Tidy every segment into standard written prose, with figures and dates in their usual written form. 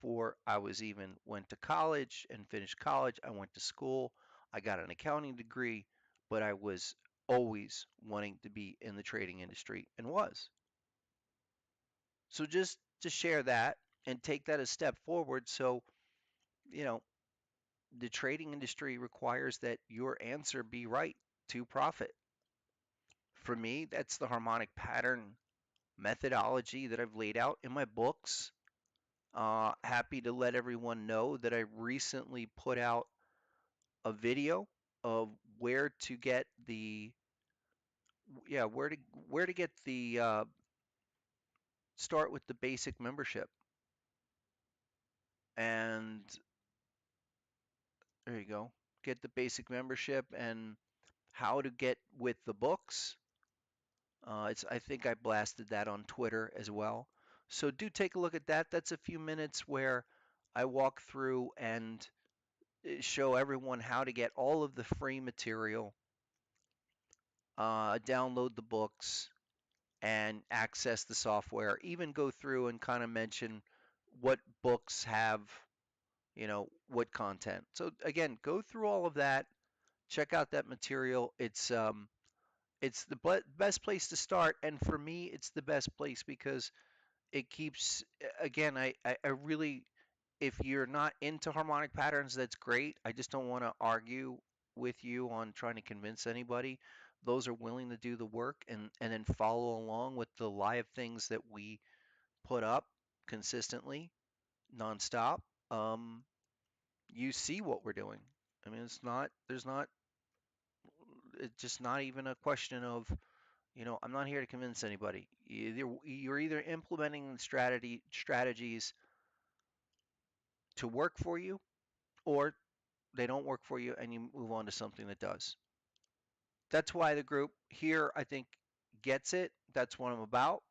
before I was even went to college and finished college. I went to school. I got an accounting degree, but I was always wanting to be in the trading industry and was. So just to share that and take that a step forward. So, you know, the trading industry requires that your answer be right to profit. For me, that's the harmonic pattern methodology that I've laid out in my books. Happy to let everyone know that I recently put out a video of where to get the where to get the start with the basic membership. And there you go. Get the basic membership and how to get with the books. It's I think I blasted that on Twitter as well. So do take a look at that. That's a few minutes where I walk through and show everyone how to get all of the free material, download the books, and access the software. Even go through and kind of mention what books have, what content. So again, go through all of that. Check out that material. It's the best place to start, and for me, it's the best place because it keeps. Again, I really, if you're not into harmonic patterns, that's great. I just don't want to argue with you on trying to convince anybody. Those are willing to do the work and then follow along with the live things that we put up consistently, nonstop. Um, you see what we're doing. I mean, it's just not even a question of, I'm not here to convince anybody. You're either implementing strategies to work for you, or they don't work for you and you move on to something that does. That's why the group here, I think, gets it. That's what I'm about.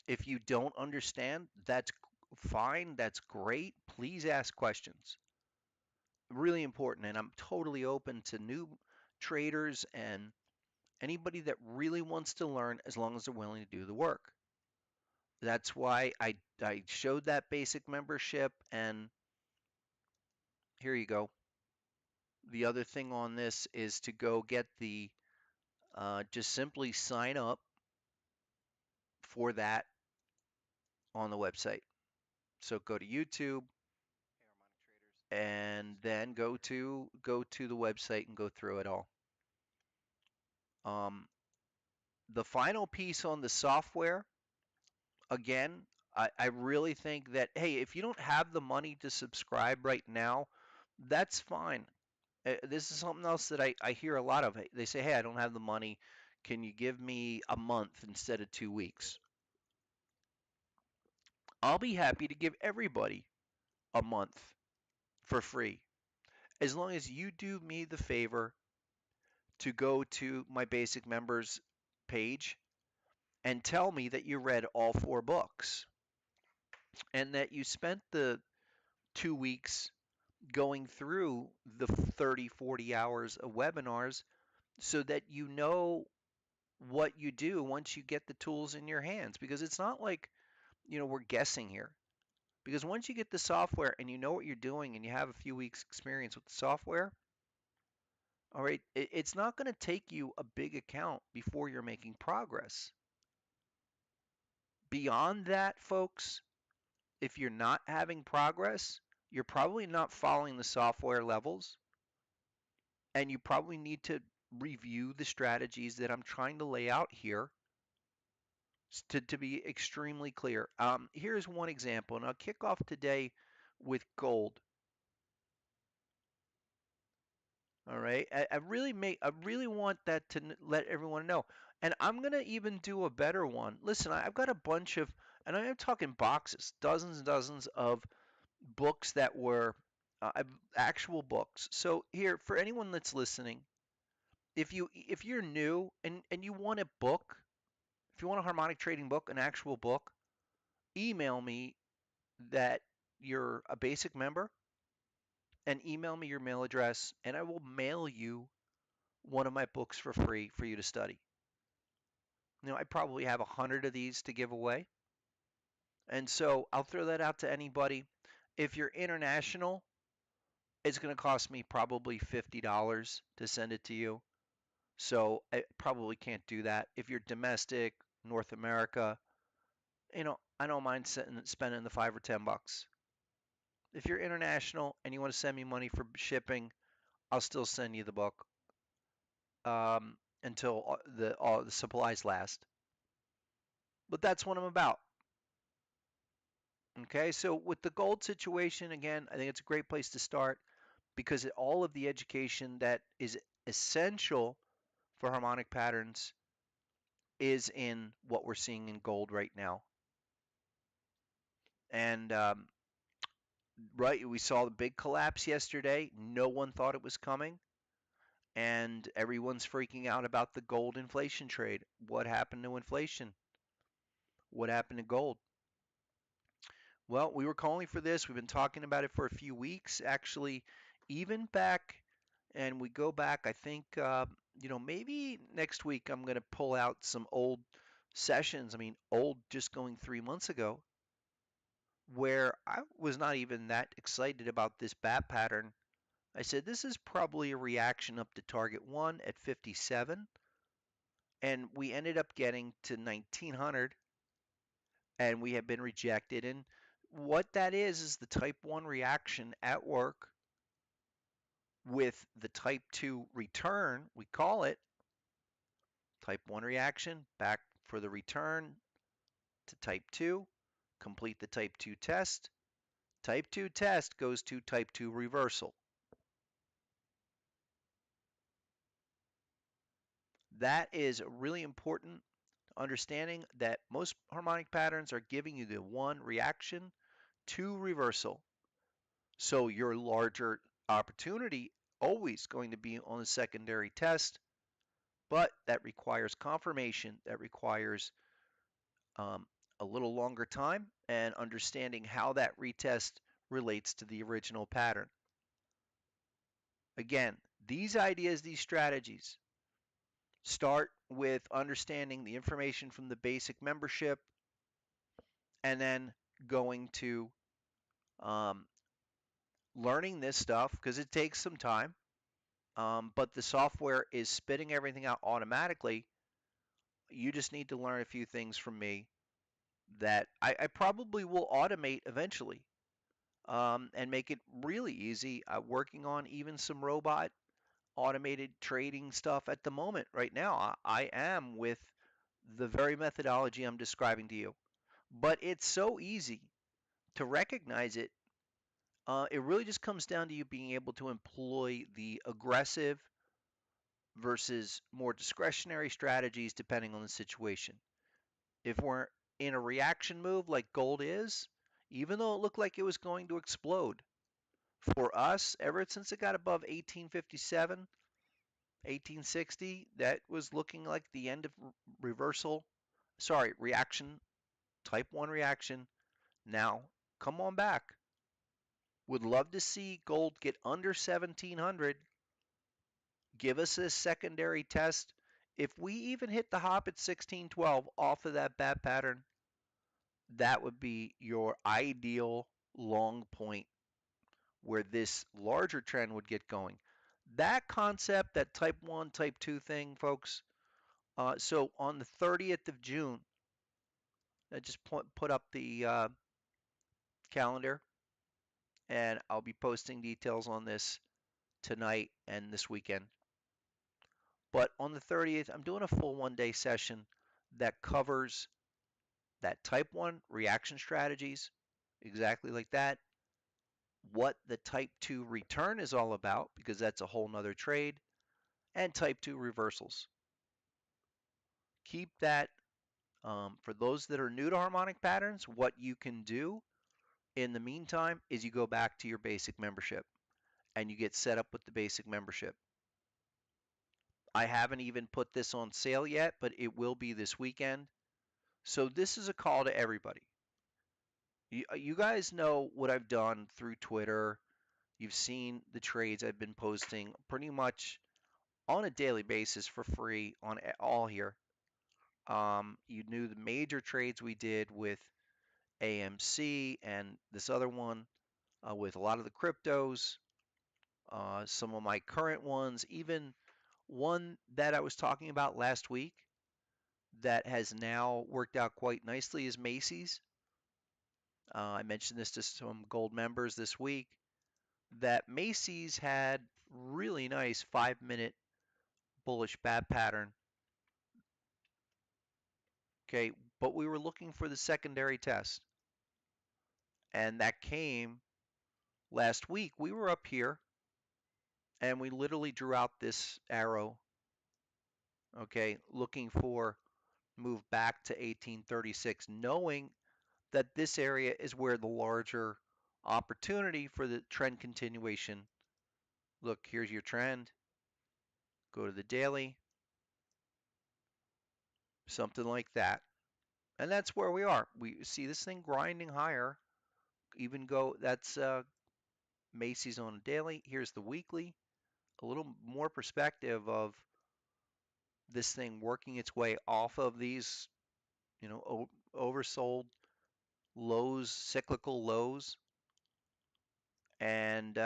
If you don't understand, that's fine. That's great. Please ask questions. Really important. And I'm totally open to new traders and anybody that really wants to learn as long as they're willing to do the work. That's why I showed that basic membership, and here you go. The other thing on this is to go get the just simply sign up for that on the website. So go to YouTube and then go to the website and go through it all. Um, the final piece on the software, again, I really think that, hey, if you don't have the money to subscribe right now, that's fine. This is something else that I hear a lot of. They say, hey, I don't have the money. Can you give me a month instead of 2 weeks? I'll be happy to give everybody a month for free, as long as you do me the favor to go to my basic members page and tell me that you read all 4 books and that you spent the 2 weeks going through the 30, 40 hours of webinars so that you know what you do once you get the tools in your hands. Because it's not like, we're guessing here. Because once you get the software and you know what you're doing and you have a few weeks experience with the software, all right, it's not going to take you a big account before you're making progress. Beyond that, folks, if you're not having progress, you're probably not following the software levels, and you probably need to review the strategies that I'm trying to lay out here to be extremely clear. Here's one example, and I'll kick off today with gold. All right, I really want that to let everyone know, and I'm gonna even do a better one. Listen, I've got a bunch of, and I'm talking boxes, dozens and dozens of books that were actual books. So here, for anyone that's listening, if you're new and you want a book, if you want a harmonic trading book, an actual book, email me that you're a basic member and email me your mail address, and I will mail you one of my books for free for you to study. I probably have 100 of these to give away. And so I'll throw that out to anybody. If you're international, it's going to cost me probably $50 to send it to you. So I probably can't do that. If you're domestic, North America, I don't mind spending the $5 or $10. If you're international and you want to send me money for shipping, I'll still send you the book until all the supplies last. But that's what I'm about. Okay, so with the gold situation, again, I think it's a great place to start because all of the education that is essential for harmonic patterns is in what we're seeing in gold right now. And right, we saw the big collapse yesterday. No one thought it was coming. And everyone's freaking out about the gold inflation trade. What happened to inflation? What happened to gold? Well, we were calling for this. We've been talking about it for a few weeks, actually, even back, and we go back. I think, maybe next week I'm going to pull out some old sessions. I mean, old just going 3 months ago, where I was not even that excited about this bat pattern. I said this is probably a reaction up to target one at 57, and we ended up getting to 1900, and we have been rejected. And what that is the type 1 reaction at work with the type 2 return. We call it type 1 reaction, back for the return to type 2, complete the type 2 test. Type 2 test goes to type 2 reversal. That is really important understanding that most harmonic patterns are giving you the 1 reaction, 2 reversal. So your larger opportunity always going to be on the secondary test, but that requires confirmation, that requires um, a little longer time and understanding how that retest relates to the original pattern. Again, these ideas, these strategies start with understanding the information from the basic membership and then going to um, learning this stuff because it takes some time. But the software is spitting everything out automatically. You just need to learn a few things from me that I probably will automate eventually, and make it really easy. Working on even some robot automated trading stuff at the moment. Right now, I am with the very methodology I'm describing to you. But it's so easy to recognize it. It really just comes down to you being able to employ the aggressive versus more discretionary strategies depending on the situation. If we're in a reaction move like gold is, even though it looked like it was going to explode, for us, ever since it got above 1857, 1860, that was looking like the end of reversal, sorry, reaction, type 1 reaction. Now, come on back. Would love to see gold get under 1700. Give us a secondary test. If we even hit the hop at 1612 off of that bat pattern, that would be your ideal long point where this larger trend would get going. That concept, that type 1, type 2 thing, folks. So on the 30th of June, I just put up the calendar, and I'll be posting details on this tonight and this weekend. But on the 30th, I'm doing a full 1 day session that covers that type 1 reaction strategies, exactly like that, what the type 2 return is all about, because that's a whole nother trade, and type 2 reversals. Keep that, for those that are new to harmonic patterns, what you can do in the meantime is you go back to your basic membership and you get set up with the basic membership. I haven't even put this on sale yet, but it will be this weekend. So this is a call to everybody. You guys know what I've done through Twitter. You've seen the trades I've been posting pretty much on a daily basis for free on all here. You knew the major trades we did with AMC and this other one. with a lot of the cryptos, some of my current ones, even one that I was talking about last week that has now worked out quite nicely is Macy's. I mentioned this to some gold members this week that Macy's had really nice 5 minute bullish bat pattern. Okay, but we were looking for the secondary test, and that came last week. We were up here and we literally drew out this arrow, okay, looking for move back to 1836, knowing that this area is where the larger opportunity for the trend continuation. Look, here's your trend. Go to the daily, something like that. And that's where we are. We see this thing grinding higher. Even go, that's Macy's on a daily. Here's the weekly. A little more perspective of this thing working its way off of these, oversold lows, cyclical lows. And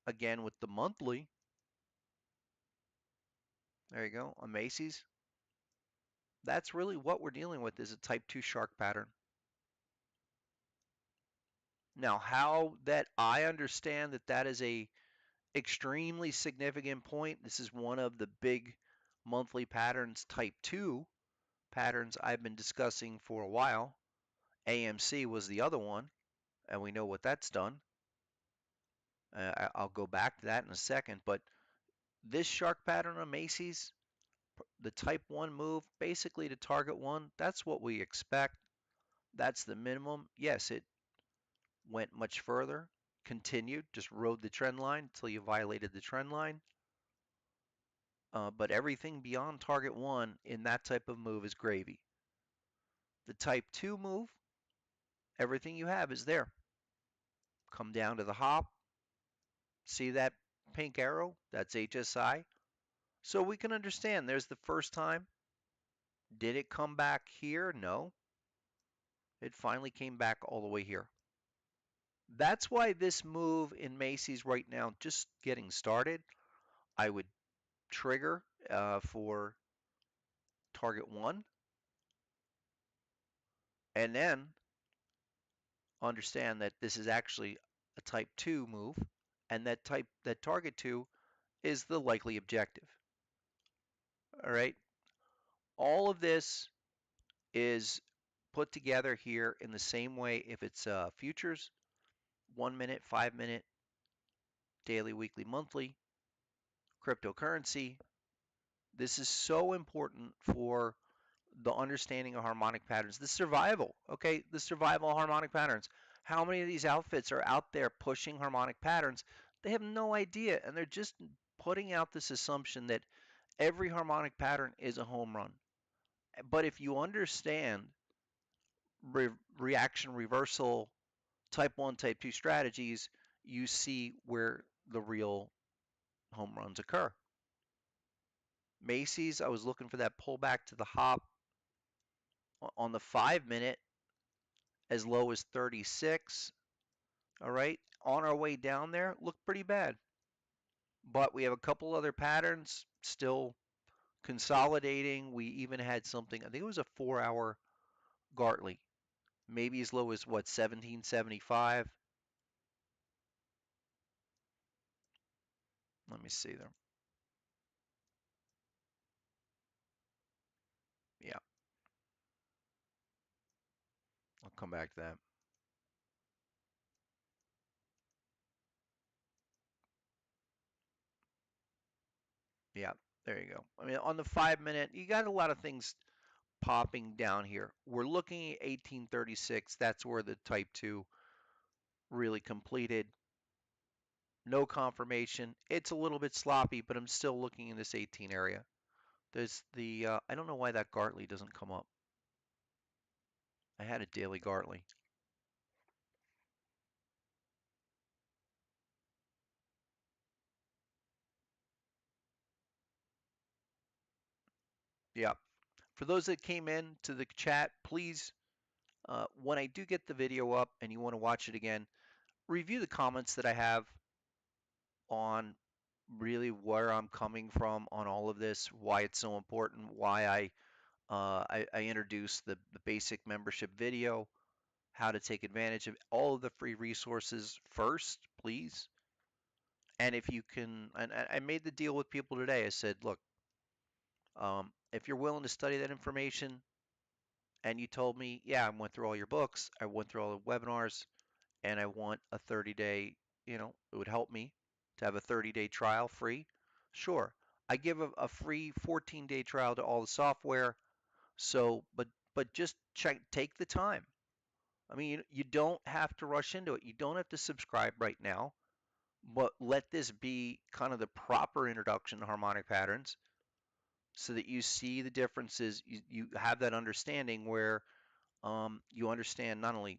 again, with the monthly, there you go, on Macy's. That's really what we're dealing with is a type 2 shark pattern. Now, how that I understand that that is a extremely significant point. This is one of the big monthly patterns, type 2 patterns I've been discussing for a while. AMC was the other one, and we know what that's done. I'll go back to that in a second, but this shark pattern on Macy's, the type 1 move, basically to target 1, that's what we expect. That's the minimum. Yes, it went much further, continued, just rode the trend line until you violated the trend line. But everything beyond target 1 in that type of move is gravy. The type 2 move, everything you have is there. Come down to the hop. See that pink arrow? That's HSI. So we can understand there's the first time. Did it come back here? No. It finally came back all the way here. That's why this move in Macy's right now, just getting started, I would trigger for target 1 and then understand that this is actually a type 2 move and that target 2 is the likely objective. All right. All of this is put together here in the same way if it's futures, 1 minute, 5 minute, daily, weekly, monthly, cryptocurrency. This is so important for the understanding of harmonic patterns, the survival, okay, the survival of harmonic patterns. How many of these outfits are out there pushing harmonic patterns? They have no idea, and they're just putting out this assumption that every harmonic pattern is a home run. But if you understand reaction reversal, type 1, type 2 strategies, you see where the real home runs occur. Macy's, I was looking for that pullback to the hop on the 5 minute as low as 36. All right, on our way down there, looked pretty bad. But we have a couple other patterns still consolidating. We even had something, I think it was a 4 hour Gartley, maybe as low as what, 1775. Let me see there. Yeah, I'll come back to that. Yeah, there you go. I mean, on the 5 minute, you got a lot of things popping down here. We're looking at 1836. That's where the type 2 really completed. No confirmation. It's a little bit sloppy, but I'm still looking in this 18 area. There's the, I don't know why that Gartley doesn't come up. I had a daily Gartley. Yeah. For those that came in to the chat, please When I do get the video up and you want to watch it again, review the comments that I have on really where I'm coming from on all of this, why it's so important, why I introduced the basic membership video, how to take advantage of all of the free resources first, please. And if you can, and I made the deal with people today. I said, look, if you're willing to study that information, and you told me, yeah, I went through all your books, I went through all the webinars, and I want a 30-day, it would help me to have a 30-day trial free. Sure, I give a free 14-day trial to all the software. So, but just take the time. I mean, you don't have to rush into it. You don't have to subscribe right now, but let this be kind of the proper introduction to harmonic patterns so that you see the differences. You have that understanding where you understand not only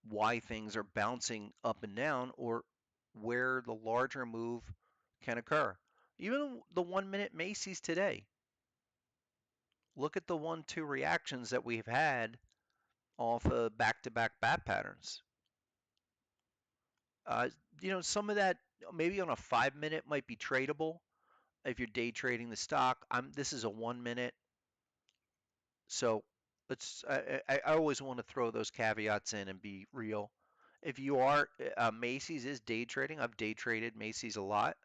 why things are bouncing up and down or where the larger move can occur. Even the 1 minute Macy's today, look at the 1-2 reactions that we've had off of back-to-back bat patterns. Uh, some of that maybe on a 5 minute might be tradable if you're day trading the stock. This is a 1 minute, so I always want to throw those caveats in and be real. If you are Macy's is day trading. I've day traded Macy's a lot,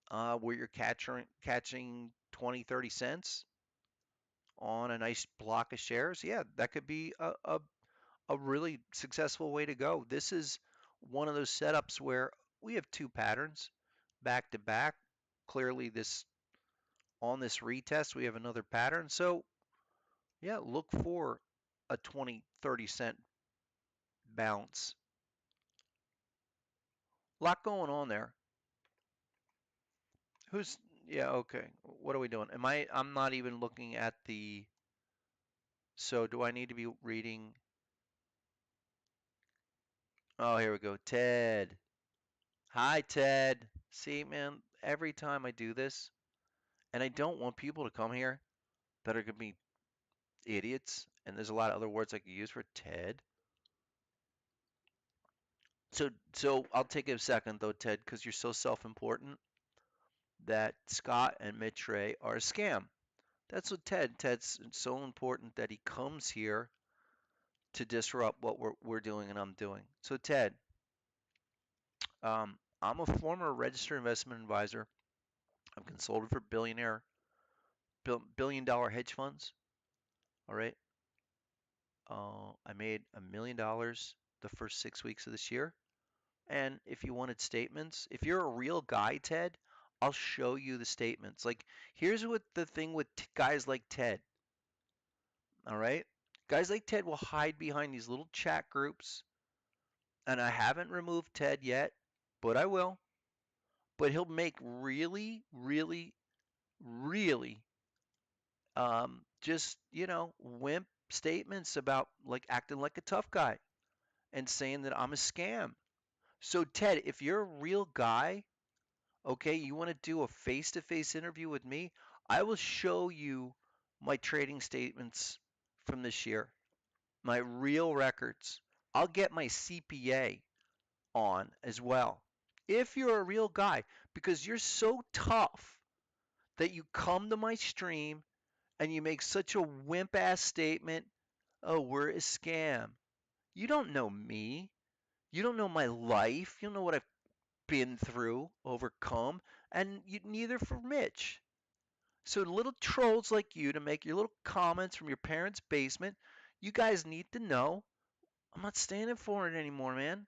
where you're catching 20, 30 cents on a nice block of shares. Yeah, that could be a really successful way to go. This is one of those setups where we have two patterns back to back. Clearly, this on this retest, we have another pattern. So, yeah, look for a 20, 30 cent bounce. A lot going on there. Who's, yeah, okay. What are we doing? I'm not even looking at the, so do I need to be reading? Oh, here we go. Ted. Hi, Ted. See, man, every time I do this, and I don't want people to come here that are going to be idiots, and there's a lot of other words I could use for Ted. So I'll take a second though, Ted, because you're so self-important that Scott and Mitch Ray are a scam. That's what Ted's so important that he comes here to disrupt what we're doing and I'm doing. So Ted, I'm a former registered investment advisor. I've consulted for billion dollar hedge funds. All right. I made $1 million the first 6 weeks of this year. And if you wanted statements, if you're a real guy, Ted, I'll show you the statements. Like, here's what the thing with guys like Ted. All right. Guys like Ted will hide behind these little chat groups. And I haven't removed Ted yet, but I will. But he'll make really, really, really just, wimp statements about like acting like a tough guy and saying that I'm a scam. So, Ted, if you're a real guy, okay, you want to do a face to face interview with me, I will show you my trading statements from this year, my real records. I'll get my CPA on as well. If you're a real guy, because you're so tough that you come to my stream and you make such a wimp ass statement, oh, we're a scam. You don't know me. You don't know my life. You don't know what I've been through, overcome, and neither for Mitch. So little trolls like you to make your little comments from your parents' basement, you guys need to know I'm not standing for it anymore, man.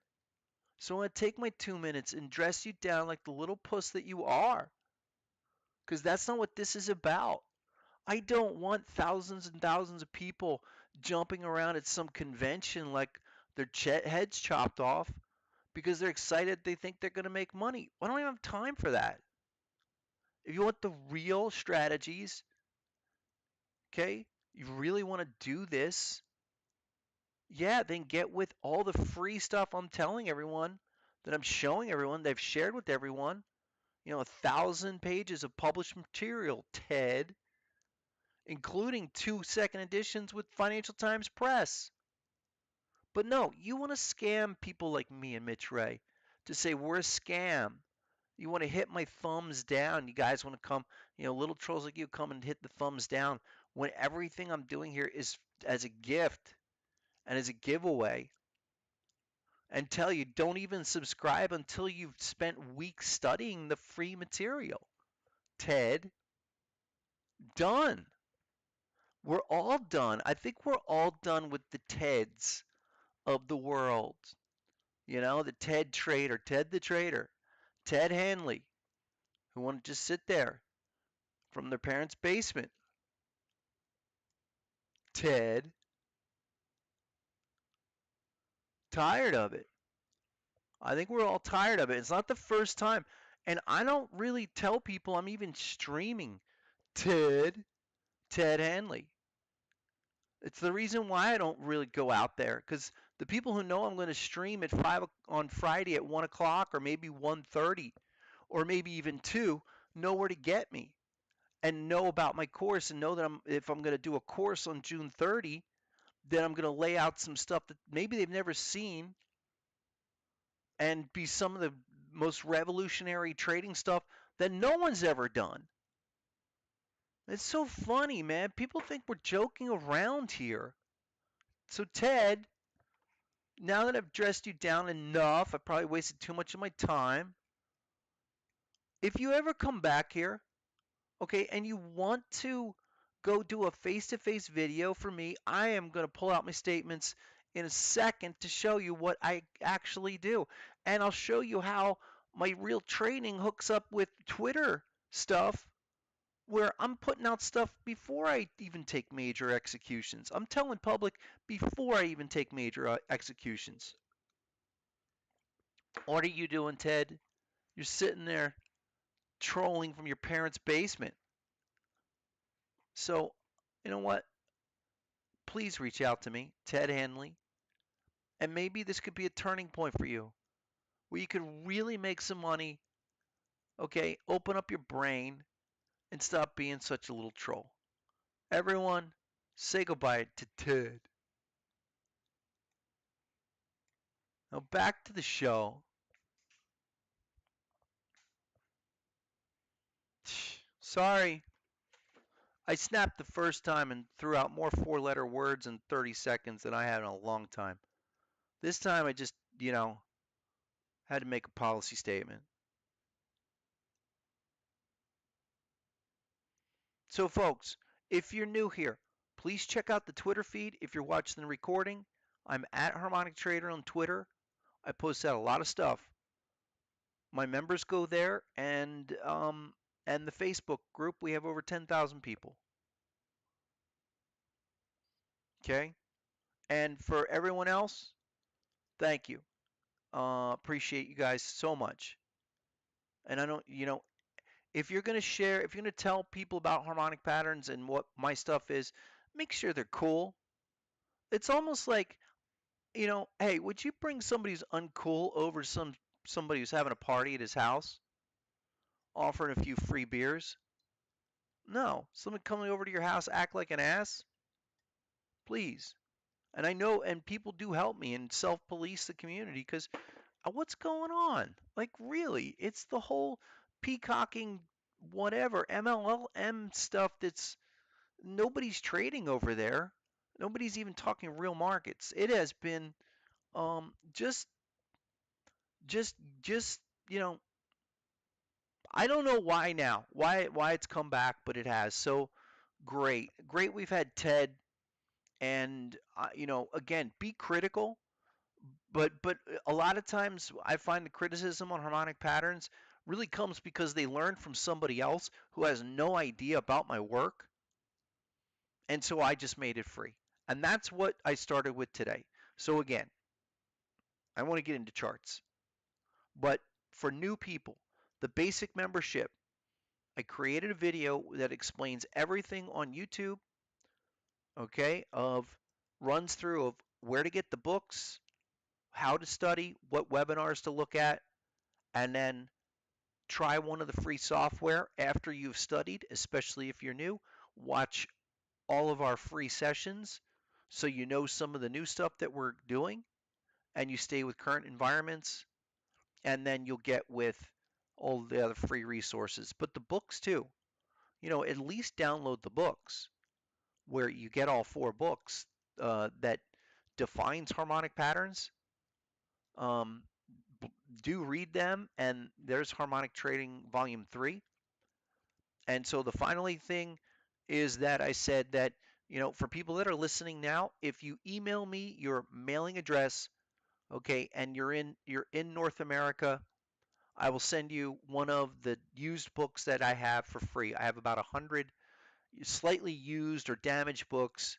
So I'm going to take my 2 minutes and dress you down like the little puss that you are. Because that's not what this is about. I don't want thousands and thousands of people jumping around at some convention like their heads chopped off because they're excited they think they're going to make money. I don't even have time for that. If you want the real strategies, okay, you really want to do this, yeah, then get with all the free stuff I'm telling everyone, that I'm showing everyone, they've shared with everyone. 1,000 pages of published material, Ted. including 2 second editions with Financial Times Press. But no, you want to scam people like me and Mitch Ray to say we're a scam. You want to hit my thumbs down. You guys want to come, little trolls like you come and hit the thumbs down when everything I'm doing here is as a gift and as a giveaway. And tell you don't even subscribe until you've spent weeks studying the free material. Ted, done. We're all done. I think we're all done with the Teds of the world. The Ted Trader, Ted the Trader, Ted Hanley, who want to just sit there from their parents' basement. Ted, tired of it. I think we're all tired of it. It's not the first time. And I don't really tell people I'm even streaming Ted Hanley. It's the reason why I don't really go out there, because the people who know I'm going to stream at 5 on Friday at 1 o'clock or maybe 1:30 or maybe even 2 know where to get me and know about my course and know that if I'm going to do a course on June 30, then I'm going to lay out some stuff that maybe they've never seen and be some of the most revolutionary trading stuff that no one's ever done. It's so funny, man. People think we're joking around here. So, Ted, now that I've dressed you down enough, I probably wasted too much of my time. If you ever come back here, okay, and you want to go do a face-to-face video for me, I am going to pull out my statements in a second to show you what I actually do. And I'll show you how my real training hooks up with Twitter stuff where I'm putting out stuff before I even take major executions. I'm telling public before I even take major executions. What are you doing, Ted? You're sitting there trolling from your parents' basement. So, you know what? Please reach out to me, Ted Hanley, and maybe this could be a turning point for you where you could really make some money, okay? Open up your brain and stop being such a little troll. Everyone, say goodbye to Ted. Now back to the show. Sorry, I snapped the first time and threw out more four-letter words in 30 seconds than I had in a long time. This time I just, had to make a policy statement. So, folks, if you're new here, please check out the Twitter feed. If you're watching the recording, I'm at Harmonic Trader on Twitter. I post out a lot of stuff. My members go there, and the Facebook group, we have over 10,000 people. Okay, and for everyone else, thank you. Appreciate you guys so much. And I don't, if you're going to share, if you're going to tell people about harmonic patterns and what my stuff is, make sure they're cool. It's almost like, hey, would you bring somebody who's uncool over somebody who's having a party at his house, offering a few free beers? No, someone coming over to your house act like an ass, please. And I know, and people do help me and self-police the community because what's going on? Like, really, it's the whole peacocking, whatever MLM stuff that's nobody's trading over there. Nobody's even talking real markets. It has been just just just I don't know why now. Why it's come back, but it has. So great we've had Ted, and again, be critical, but a lot of times I find the criticism on harmonic patterns really comes because they learn from somebody else who has no idea about my work, and so I just made it free. And that's what I started with today. So again, I want to get into charts. But for new people, the basic membership, I created a video that explains everything on YouTube, okay, runs through of where to get the books, how to study, what webinars to look at, and then try one of the free software after you've studied, especially if you're new. Watch all of our free sessions so you know some of the new stuff that we're doing and you stay with current environments, and then you'll get with all the other free resources. But the books too, at least download the books where you get all 4 books that defines harmonic patterns. Um, do read them, and there's Harmonic Trading Volume 3. And so the finally thing is that I said that, for people that are listening now, if you email me your mailing address, okay, and you're in North America, I will send you one of the used books that I have for free. I have about 100 slightly used or damaged books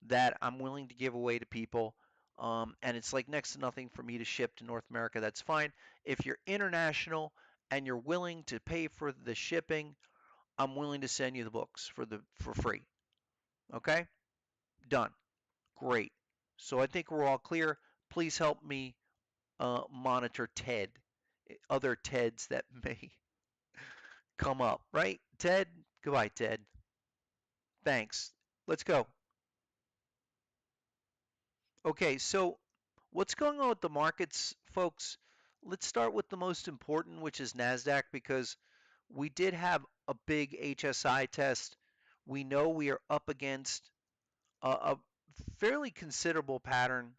that I'm willing to give away to people. And it's like next to nothing for me to ship to North America. That's fine. If you're international and you're willing to pay for the shipping, I'm willing to send you the books for free. Okay? Done. Great. So I think we're all clear. Please help me monitor Ted, other Teds that may come up. Right? Ted? Goodbye, Ted. Thanks. Let's go. Okay, so what's going on with the markets, folks? Let's start with the most important, which is Nasdaq, because we did have a big HSI test. We know we are up against a fairly considerable pattern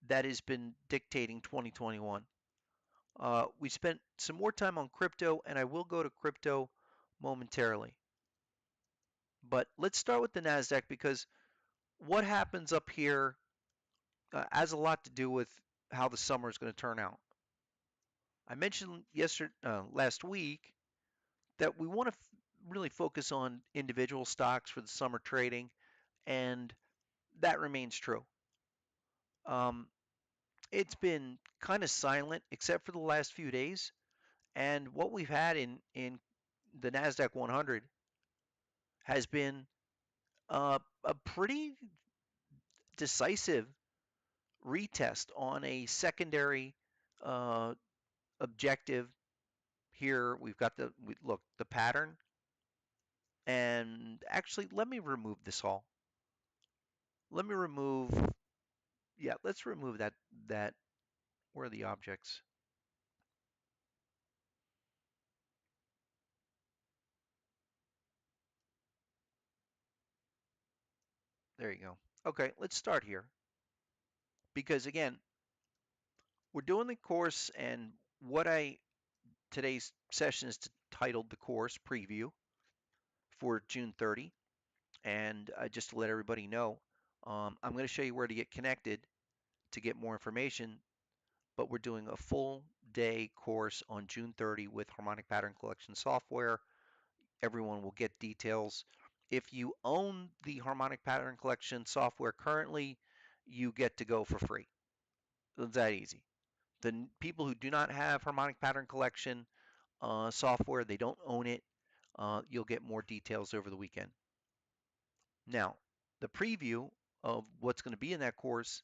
that has been dictating 2021. We spent some more time on crypto, and I will go to crypto momentarily. But let's start with the Nasdaq, because what happens up here has a lot to do with how the summer is going to turn out. I mentioned last week that we want to really focus on individual stocks for the summer trading, and that remains true. Um, it's been kind of silent except for the last few days, and what we've had in the Nasdaq 100 has been a pretty decisive retest on a secondary uh, objective. Here we've got look, the pattern. And actually, let me remove this all. Let me remove, yeah, let's remove that, where are the objects? There you go. Okay, let's start here. Because again, we're doing the course, and today's session is titled the course preview for June 30. And just to let everybody know, I'm going to show you where to get connected to get more information, but we're doing a full day course on June 30 with Harmonic Pattern Collection software. Everyone will get details. If you own the Harmonic Pattern Collection software currently, you get to go for free. It's that easy. The people who do not have Harmonic Pattern Collection software, they don't own it. You'll get more details over the weekend. Now, the preview of what's going to be in that course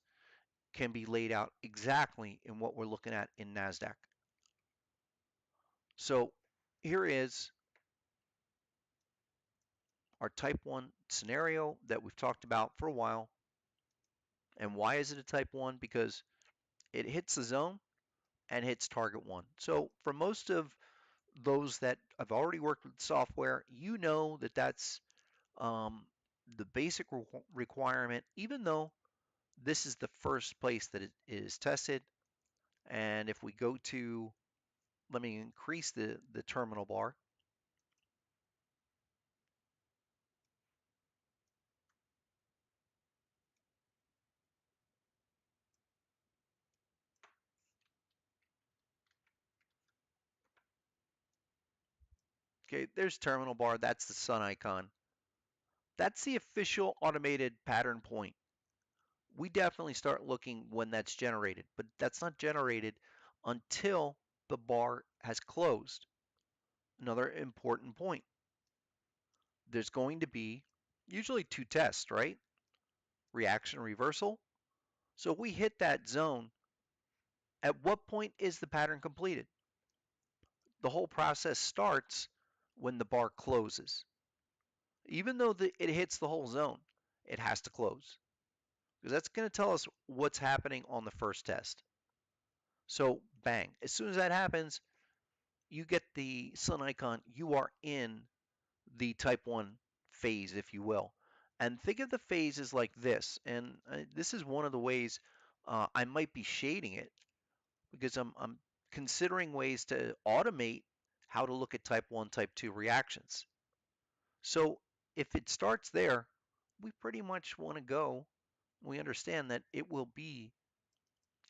can be laid out exactly in what we're looking at in NASDAQ. So here is our type 1 scenario that we've talked about for a while. And why is it a type 1? Because it hits the zone and hits target 1. So for most of those that have already worked with software, you know that that's the basic requirement, even though this is the first place that it is tested. And if we go to, let me increase the terminal bar. Okay, there's terminal bar. That's the sun icon. That's the official automated pattern point. We definitely start looking when that's generated, but that's not generated until the bar has closed. Another important point. There's going to be usually 2 tests, right? Reaction reversal. So if we hit that zone, at what point is the pattern completed? The whole process starts when the bar closes. Even though it hits the whole zone, it has to close because that's going to tell us what's happening on the first test. So bang, as soon as that happens, you get the sun icon. You are in the type 1 phase, if you will. And think of the phases like this. And this is one of the ways I might be shading it because I'm considering ways to automate how to look at type 1, type 2 reactions. So if it starts there, we pretty much want to go. We understand that it will be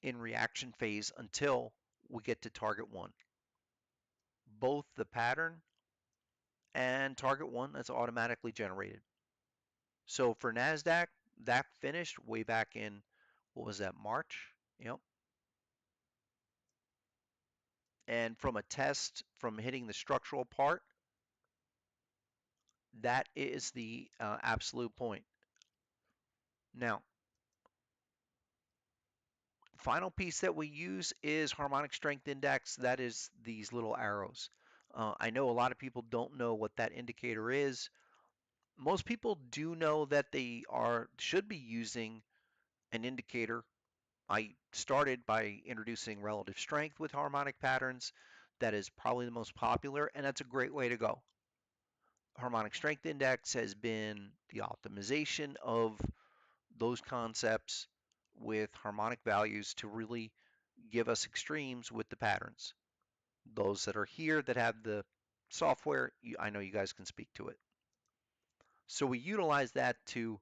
in reaction phase until we get to target 1. Both the pattern and target 1 that's automatically generated. So for Nasdaq, that finished way back in, what was that, March? Yep. And from a test from hitting the structural part, that is the absolute point. Now, final piece that we use is harmonic strength index. That is these little arrows. I know a lot of people don't know what that indicator is. Most people do know that they should be using an indicator. I started by introducing relative strength with harmonic patterns. That is probably the most popular, and that's a great way to go. Harmonic strength index has been the optimization of those concepts with harmonic values to really give us extremes with the patterns. Those that are here that have the software, I know you guys can speak to it. So we utilize that to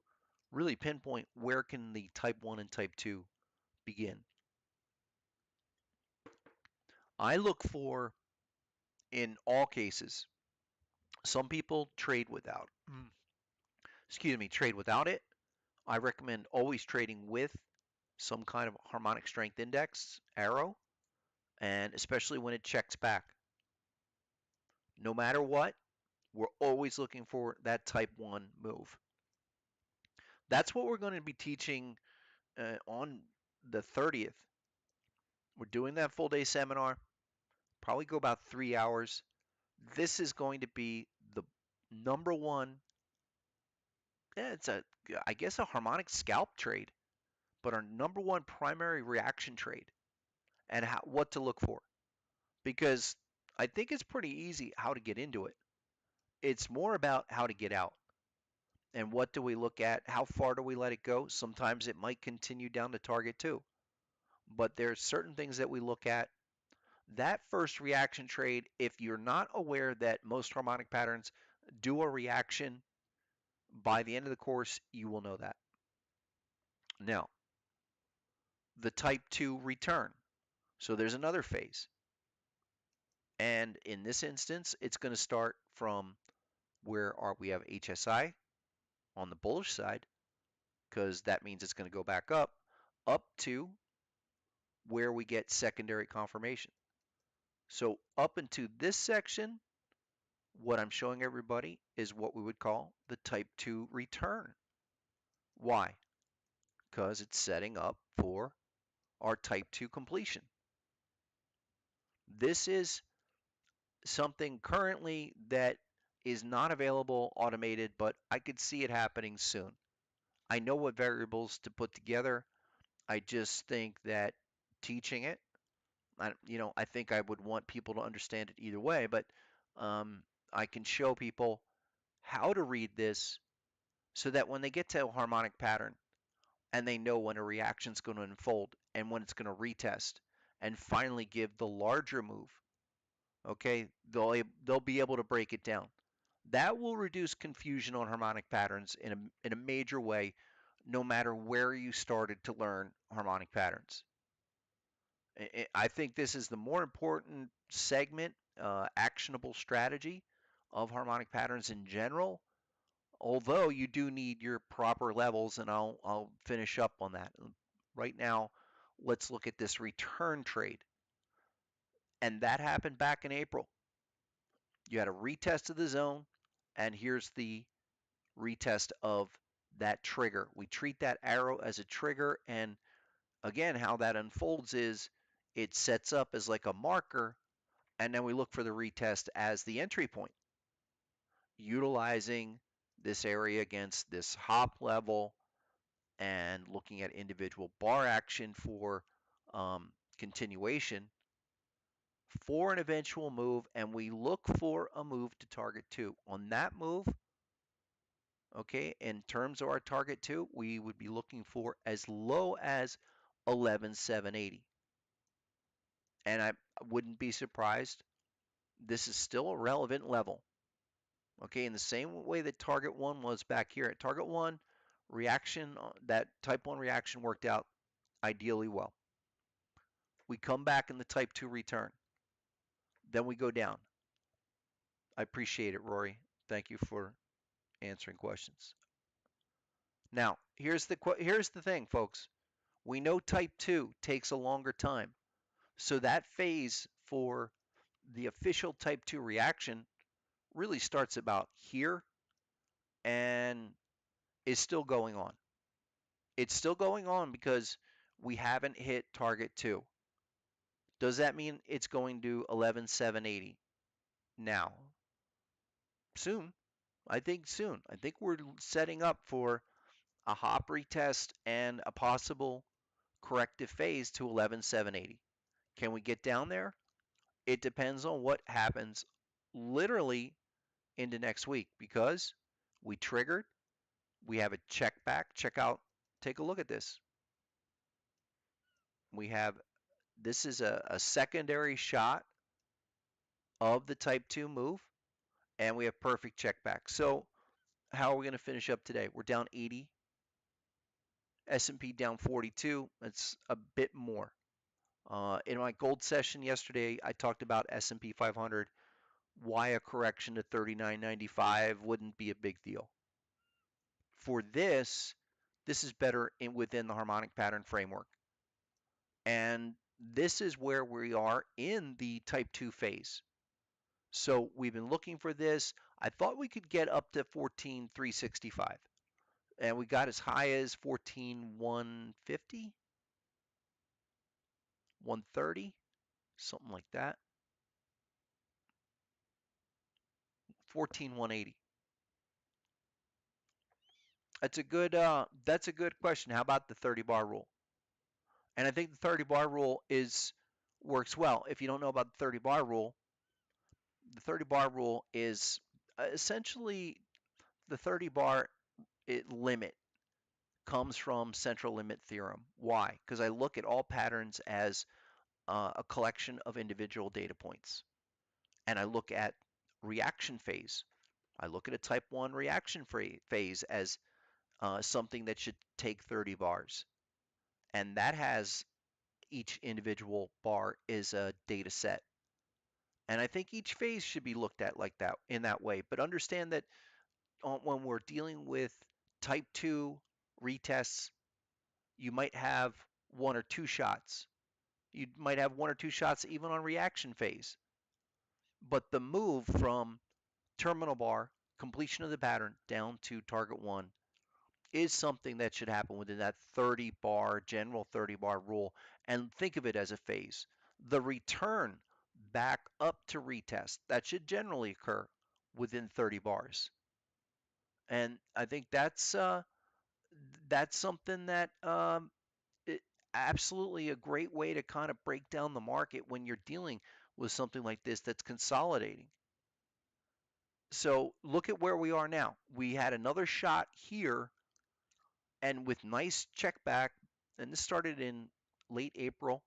really pinpoint where can the type 1 and type 2 begin. I look for, in all cases, some people trade without. Excuse me, trade without it. I recommend always trading with some kind of harmonic strength index arrow, and especially when it checks back. No matter what, we're always looking for that type 1 move. That's what we're going to be teaching on the 30th. We're doing that full day seminar, probably go about 3 hours. This is going to be the number one, it's I guess a harmonic scalp trade, but our number one primary reaction trade and what to look for. Because I think it's pretty easy how to get into it. It's more about how to get out. And what do we look at? How far do we let it go? Sometimes it might continue down to target 2. But there's certain things that we look at. That first reaction trade, if you're not aware that most harmonic patterns do a reaction, by the end of the course, you will know that. Now, the type 2 return. So there's another phase. And in this instance, it's going to start from where we have HSI on the bullish side, because that means it's going to go back up to where we get secondary confirmation. So up into this section, what I'm showing everybody is what we would call the type 2 return. Why? Because it's setting up for our type 2 completion. This is something currently that is not available automated, but I could see it happening soon. I know what variables to put together. I just think that teaching it, I think I would want people to understand it either way, but I can show people how to read this so that when they get to a harmonic pattern and they know when a reaction is going to unfold and when it's going to retest and finally give the larger move, okay, they'll be able to break it down. That will reduce confusion on harmonic patterns in a major way, no matter where you started to learn harmonic patterns. I think this is the more important segment, actionable strategy of harmonic patterns in general. Although you do need your proper levels, and I'll finish up on that. Right now, let's look at this return trade, and that happened back in April. You had a retest of the zone, and here's the retest of that trigger. We treat that arrow as a trigger, and again, how that unfolds is it sets up as like a marker, and then we look for the retest as the entry point, utilizing this area against this hop level and looking at individual bar action for continuation for an eventual move, and we look for a move to target 2. On that move, okay, in terms of our target 2, we would be looking for as low as 11,780. And I wouldn't be surprised. This is still a relevant level. Okay, in the same way that target 1 was back here. At target 1, reaction, that type 1 reaction worked out ideally well. We come back in the type 2 return. Then we go down. I appreciate it, Rory. Thank you for answering questions. Now, here's the thing, folks. We know type 2 takes a longer time. So that phase for the official type 2 reaction really starts about here and is still going on. It's still going on because we haven't hit target 2. Does that mean it's going to 11,780 now? Soon. I think soon. I think we're setting up for a hop retest and a possible corrective phase to 11,780. Can we get down there? It depends on what happens literally into next week because we triggered, we have a check back, check out, take a look at this. We have, this is a secondary shot of the type 2 move, and we have perfect check back. So how are we going to finish up today? We're down 80, S&P down 42. That's a bit more. In my gold session yesterday, I talked about S&P 500. Why a correction to 39.95 wouldn't be a big deal. For this is better within the harmonic pattern framework. And this is where we are in the type 2 phase. So we've been looking for this. I thought we could get up to 14,365. And we got as high as 14,150, 130, something like that. 14,180. That's a good question. How about the 30 bar rule? And I think the 30 bar rule works well. If you don't know about the 30 bar rule, the 30 bar rule is essentially the 30 bar limit comes from central limit theorem. Why? Because I look at all patterns as a collection of individual data points. And I look at reaction phase. I look at a type 1 reaction phase as something that should take 30 bars. And that has each individual bar is a data set. And I think each phase should be looked at like that, in that way. But understand that when we're dealing with type 2 retests, you might have 1 or 2 shots. You might have 1 or 2 shots even on reaction phase. But the move from terminal bar, completion of the pattern, down to target 1 is something that should happen within that 30 bar, general 30 bar rule. And think of it as a phase. The return back up to retest, that should generally occur within 30 bars. And I think that's something that absolutely a great way to kind of break down the market when you're dealing with something like this that's consolidating. So look at where we are now. We had another shot here, and with nice check back, and this started in late April,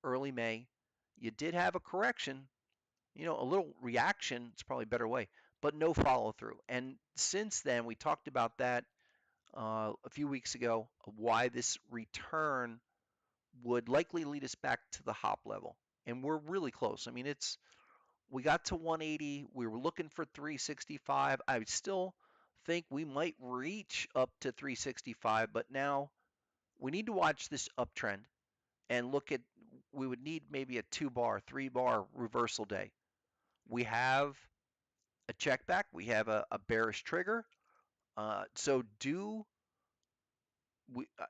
early May. You did have a correction, a little reaction. It's probably a better way, but no follow through. And since then, we talked about that a few weeks ago, why this return would likely lead us back to the hop level. And we're really close. I mean, we got to 180. We were looking for 365. I would still think we might reach up to 365, but now we need to watch this uptrend and look at, we would need maybe a 2 bar, 3 bar reversal day. We have a check back. We have a bearish trigger. So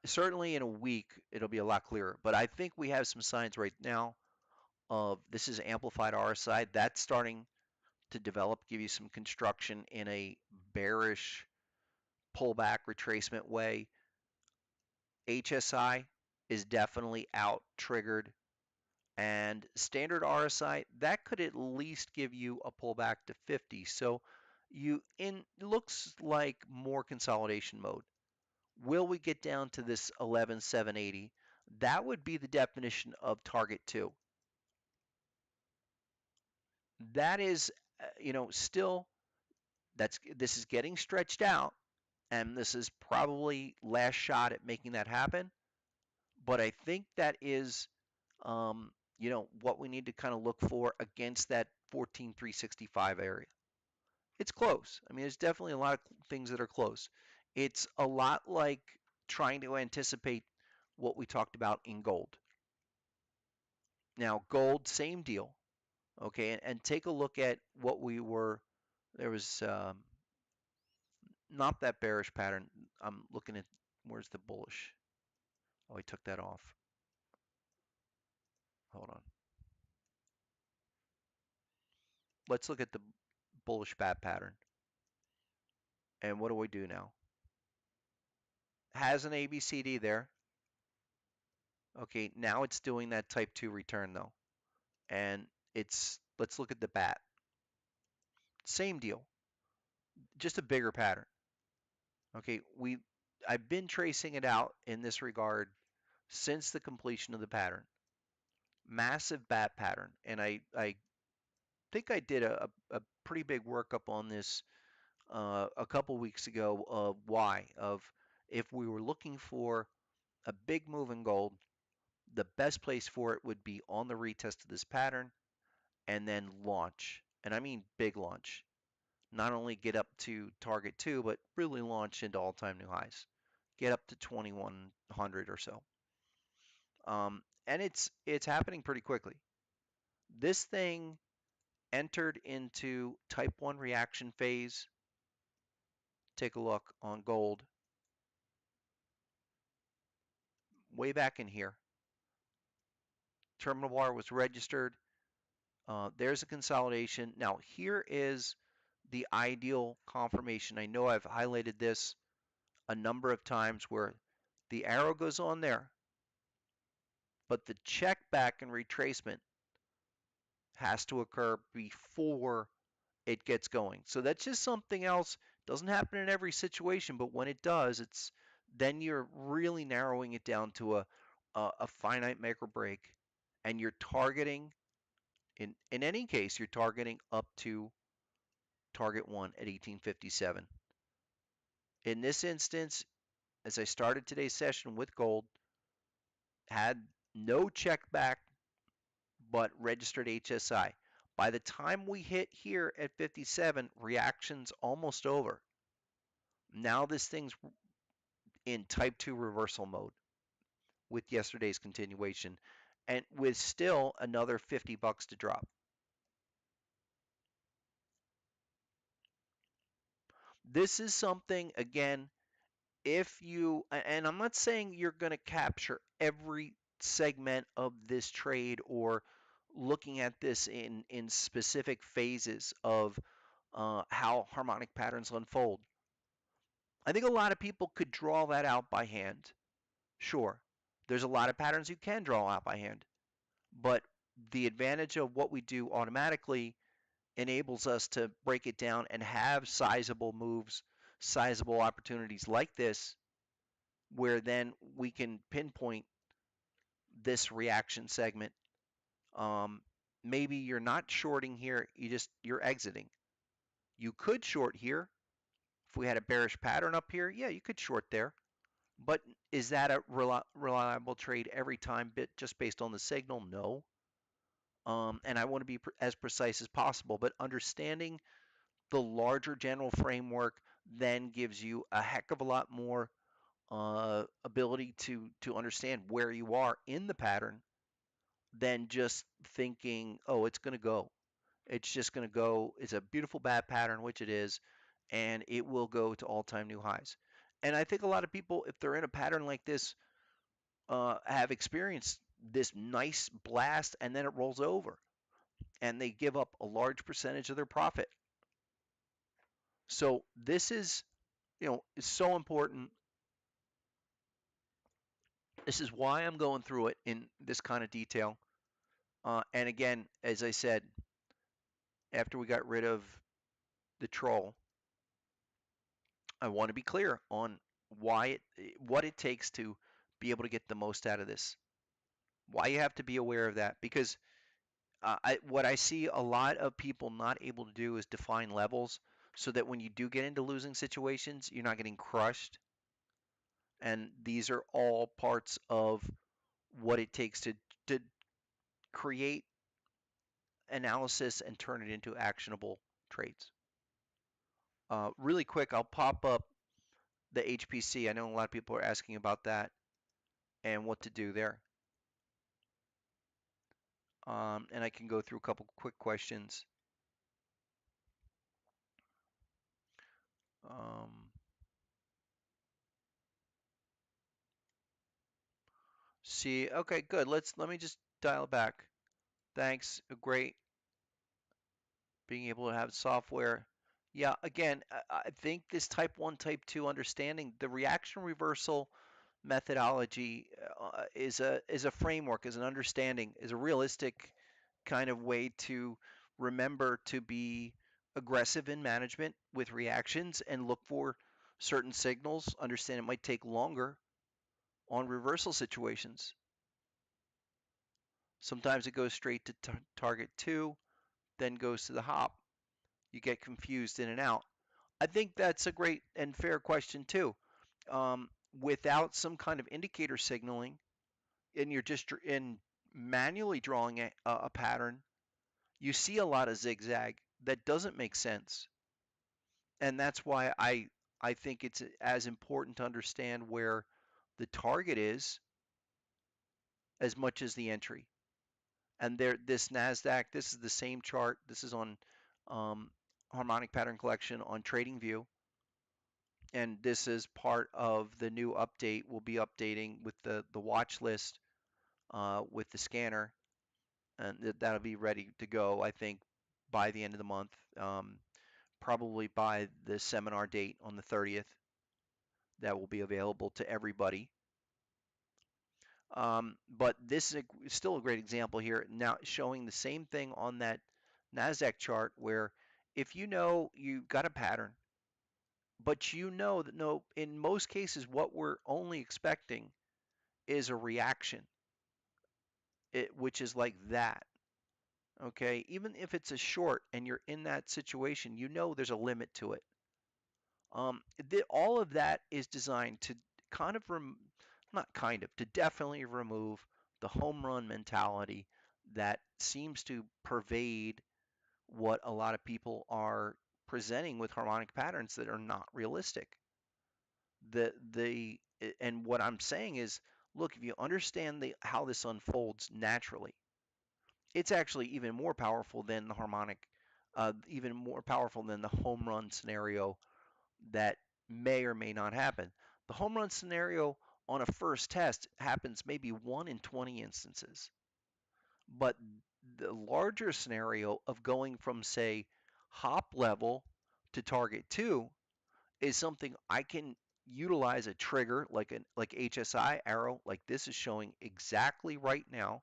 certainly in a week, it'll be a lot clearer. But I think we have some signs right now of this is amplified RSI. That's starting to develop, give you some construction in a bearish pullback retracement way. HSI is definitely out triggered, and standard RSI that could at least give you a pullback to 50. So you in looks like more consolidation mode. Will we get down to this 11,780? That would be the definition of target 2. That is, still this is getting stretched out, and this is probably last shot at making that happen. But I think that is, what we need to kind of look for against that 14,365 area. It's close. I mean, there's definitely a lot of things that are close. It's a lot like trying to anticipate what we talked about in gold. Now, gold, same deal. Okay, and take a look at what we were. There was not that bearish pattern. I'm looking at where's the bullish. Oh, I took that off. Hold on. Let's look at the bullish bat pattern. And what do we do now? Has an ABCD there. Okay, now it's doing that type 2 return though. And let's look at the bat. Same deal, just a bigger pattern. Okay, I've been tracing it out in this regard since the completion of the pattern. Massive bat pattern. And I think I did a pretty big workup on this a couple weeks ago of why, of if we were looking for a big move in gold, the best place for it would be on the retest of this pattern and then launch. And I mean big launch. Not only get up to target 2, but really launch into all-time new highs. Get up to 2100 or so. And it's happening pretty quickly. This thing entered into type 1 reaction phase. Take a look on gold. Way back in here. Terminal bar was registered. There's a consolidation. Now here is the ideal confirmation. I know I've highlighted this a number of times where the arrow goes on there, but the check back and retracement has to occur before it gets going. So that's just something else. Doesn't happen in every situation, but when it does, then you're really narrowing it down to a finite make or break, and you're targeting in any case you're targeting up to target 1 at 1857. In this instance, as I started today's session with gold, had no check back but registered HSI. By the time we hit here at 57, reaction's almost over. Now this thing's in type 2 reversal mode with yesterday's continuation and with still another 50 bucks to drop. This is something, again, if you, and I'm not saying you're going to capture every segment of this trade or looking at this in specific phases of how harmonic patterns unfold. I think a lot of people could draw that out by hand. Sure, there's a lot of patterns you can draw out by hand, but the advantage of what we do automatically enables us to break it down and have sizable moves, sizable opportunities like this, where then we can pinpoint this reaction segment. Maybe you're not shorting here, you're exiting. You could short here. If we had a bearish pattern up here, yeah, you could short there. But is that a reliable trade every time just based on the signal? No. And I want to be as precise as possible, but understanding the larger general framework then gives you a heck of a lot more ability to understand where you are in the pattern than just thinking, oh, it's going to go. It's just going to go. It's a beautiful bad pattern, which it is, and it will go to all-time new highs. And I think a lot of people, if they're in a pattern like this, have experienced this nice blast and then it rolls over and they give up a large percentage of their profit. So this is is so important. This is why I'm going through it in this kind of detail. And again, as I said, after we got rid of the troll, I want to be clear on what it takes to be able to get the most out of this. Why you have to be aware of that, because what I see a lot of people not able to do is define levels so that when you do get into losing situations, you're not getting crushed. And these are all parts of what it takes to create analysis and turn it into actionable trades. Really quick, I'll pop up the HPC. I know a lot of people are asking about that and what to do there. And I can go through a couple quick questions. Um, see, okay, good. Let me just dial back. Thanks. Great being able to have software. Yeah, again, I think this type 1, type 2 understanding, the reaction reversal methodology is a framework, is an understanding, is a realistic kind of way to remember to be aggressive in management with reactions and look for certain signals. Understand it might take longer on reversal situations. Sometimes it goes straight to target 2, then goes to the hop. You get confused in and out. I think that's a great and fair question too. Without some kind of indicator signaling, and you're just in manually drawing a pattern, you see a lot of zigzag that doesn't make sense, and that's why I think it's as important to understand where the target is as much as the entry. And there, this Nasdaq, this is the same chart. This is on um, Harmonic Pattern Collection on TradingView, and this is part of the new update. We'll be updating with the watch list with the scanner, and that'll be ready to go. I think by the end of the month, probably by the seminar date on the 30th, that will be available to everybody. But this is still a great example here. Now showing the same thing on that Nasdaq chart, where if you know you've got a pattern, but you know that no, in most cases, what we're only expecting is a reaction, which is like that. Okay, even if it's a short and you're in that situation, you know there's a limit to it. All of that is designed to kind of not kind of, to definitely remove the home run mentality that seems to pervade what a lot of people are presenting with harmonic patterns that are not realistic. And what I'm saying is, look, if you understand how this unfolds naturally, it's actually even more powerful than the harmonic, even more powerful than the home run scenario that may or may not happen. The home run scenario on a first test happens maybe 1 in 20 instances. But the larger scenario of going from, say, hop level to target 2 is something I can utilize a trigger like HSI arrow, like this is showing exactly right now,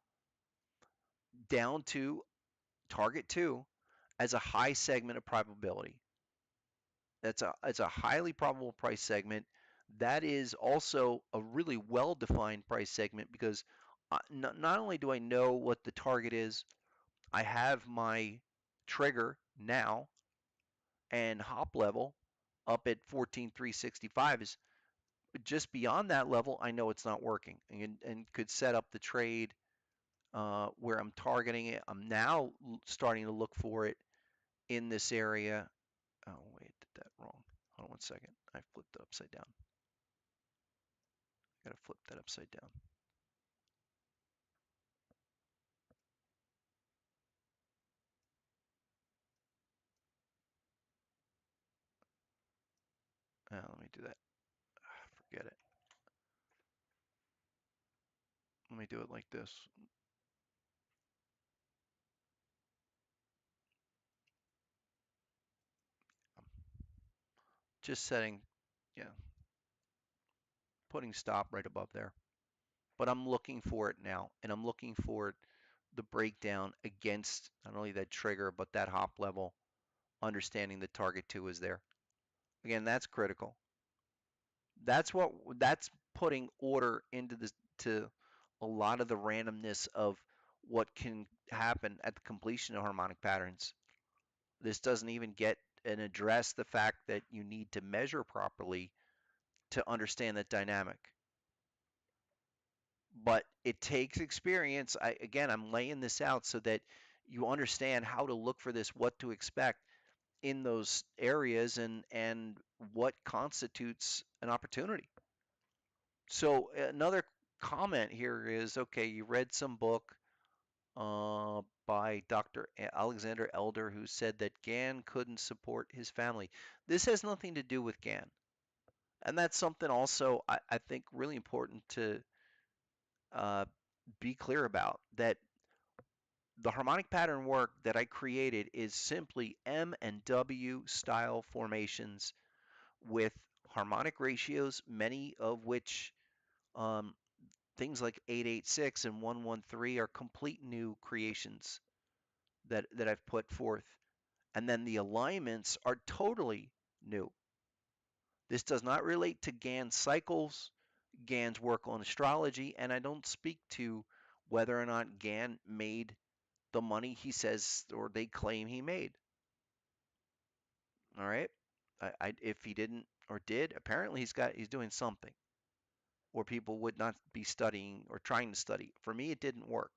down to target 2 as a high segment of probability. It's a highly probable price segment. That is also a really well-defined price segment because not only do I know what the target is, I have my trigger now, and hop level up at 14,365 is just beyond that level. I know it's not working, and could set up the trade where I'm targeting it. I'm now starting to look for it in this area. Oh, wait, I did that wrong. Hold on one second. I flipped it upside down. I gotta flip that upside down. Let me do that. Forget it. Let me do it like this. Just setting Yeah, putting stop right above there. But I'm looking for it now, and I'm looking for the breakdown against not only that trigger, but that hop level, understanding the target two is there. Again, that's critical. That's putting order into this to a lot of the randomness of what can happen at the completion of harmonic patterns. This doesn't even get and address the fact that you need to measure properly to understand that dynamic. But it takes experience. I'm laying this out so that you understand how to look for this, what to expect in those areas, and what constitutes an opportunity. So another comment here is, okay, you read some book by Dr. Alexander Elder who said that Gann couldn't support his family. This has nothing to do with Gann. And that's something also I think really important to uh, be clear about, that the harmonic pattern work that I created is simply M and W style formations with harmonic ratios, many of which um, things like 886 and 113 are complete new creations that I've put forth. And then the alignments are totally new. This does not relate to Gann's cycles, Gann's work on astrology, and I don't speak to whether or not Gann made the money he says or they claim he made. All right. If he didn't or did, apparently he's doing something, or people would not be studying or trying to study. For me, it didn't work,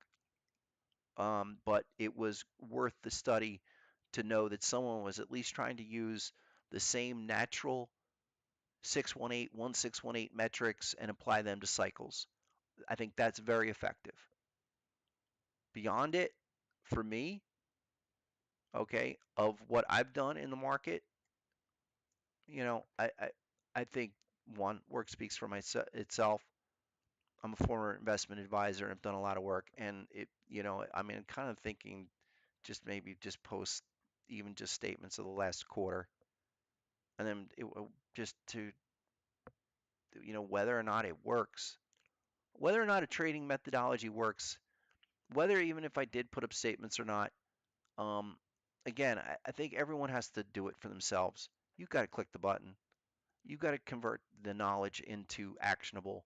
but it was worth the study to know that someone was at least trying to use the same natural 618, 1618 metrics and apply them to cycles. I think that's very effective. Beyond it, for me, okay, of what I've done in the market, I think one, work speaks for itself. I'm a former investment advisor and I've done a lot of work, and I mean, kind of thinking just maybe just post even just statements of the last quarter, and then just to whether or not it works, whether or not a trading methodology works, whether even if I did put up statements or not. Um, Again, I think everyone has to do it for themselves. You've got to click the button. You've got to convert the knowledge into actionable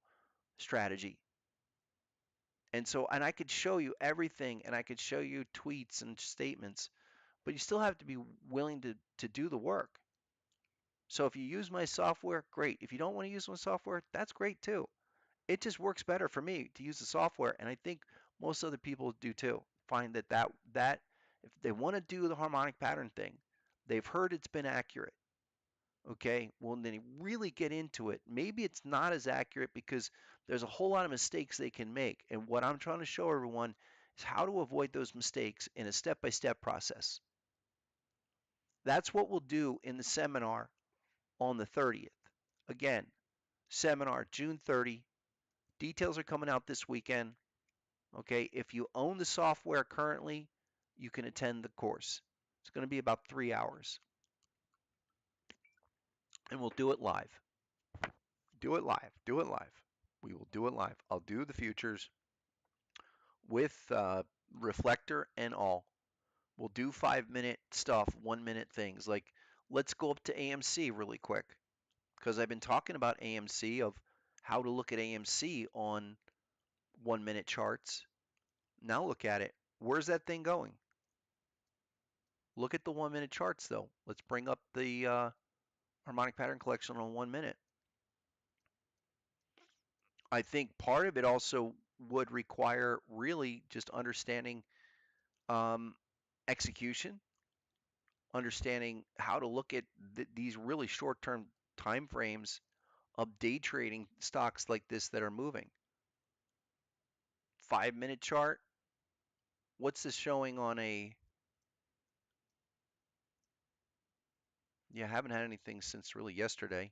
strategy. And I could show you everything, and I could show you tweets and statements, but you still have to be willing to do the work. So if you use my software, great. If you don't want to use my software, that's great too. It just works better for me to use the software, and I think most other people do too. Find that if they want to do the harmonic pattern thing, they've heard it's been accurate. Okay, well, then they really get into it. Maybe it's not as accurate because there's a whole lot of mistakes they can make. And what I'm trying to show everyone is how to avoid those mistakes in a step by step process. That's what we'll do in the seminar on the 30th. Again, seminar June 30. Details are coming out this weekend. Okay, if you own the software currently, you can attend the course. It's going to be about 3 hours, and we'll do it live. Do it live. Do it live. We will do it live. I'll do the futures with reflector and all. We'll do 5 minute stuff, 1 minute things. Like, let's go up to AMC really quick because I've been talking about AMC, of how to look at AMC on 1 minute charts. Now look at it. Where's that thing going? Look at the 1 minute charts though. Let's bring up the harmonic pattern collection on 1 minute. I think part of it also would require really just understanding um, execution, understanding how to look at these really short-term time frames of day trading stocks like this that are moving. 5 minute chart. What's this showing on a? Yeah, I haven't had anything since really yesterday.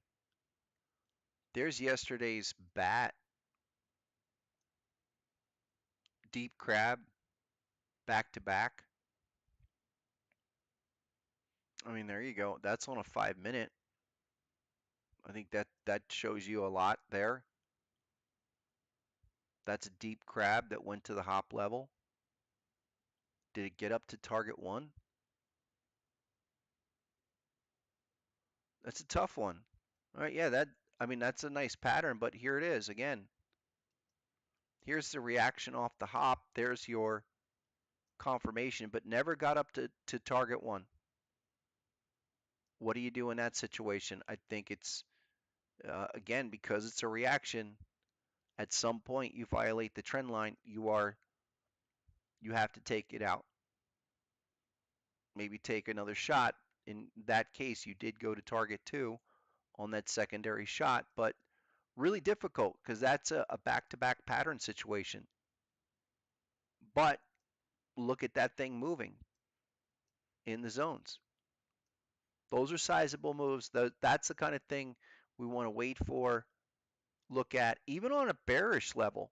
There's yesterday's bat, deep crab, back to back. I mean, there you go. That's on a 5 minute. I think that shows you a lot there. That's a deep crab that went to the hop level. Did it get up to target one? That's a tough one. All right, yeah, I mean that's a nice pattern, but here it is again. Here's the reaction off the hop. There's your confirmation, but never got up to target one. What do you do in that situation? I think it's again because it's a reaction. At some point, you violate the trend line. You have to take it out. Maybe take another shot. In that case, you did go to target two on that secondary shot, but really difficult because that's a back-to-back pattern situation. But look at that thing moving in the zones. Those are sizable moves. That's the kind of thing we want to wait for, look at, even on a bearish level.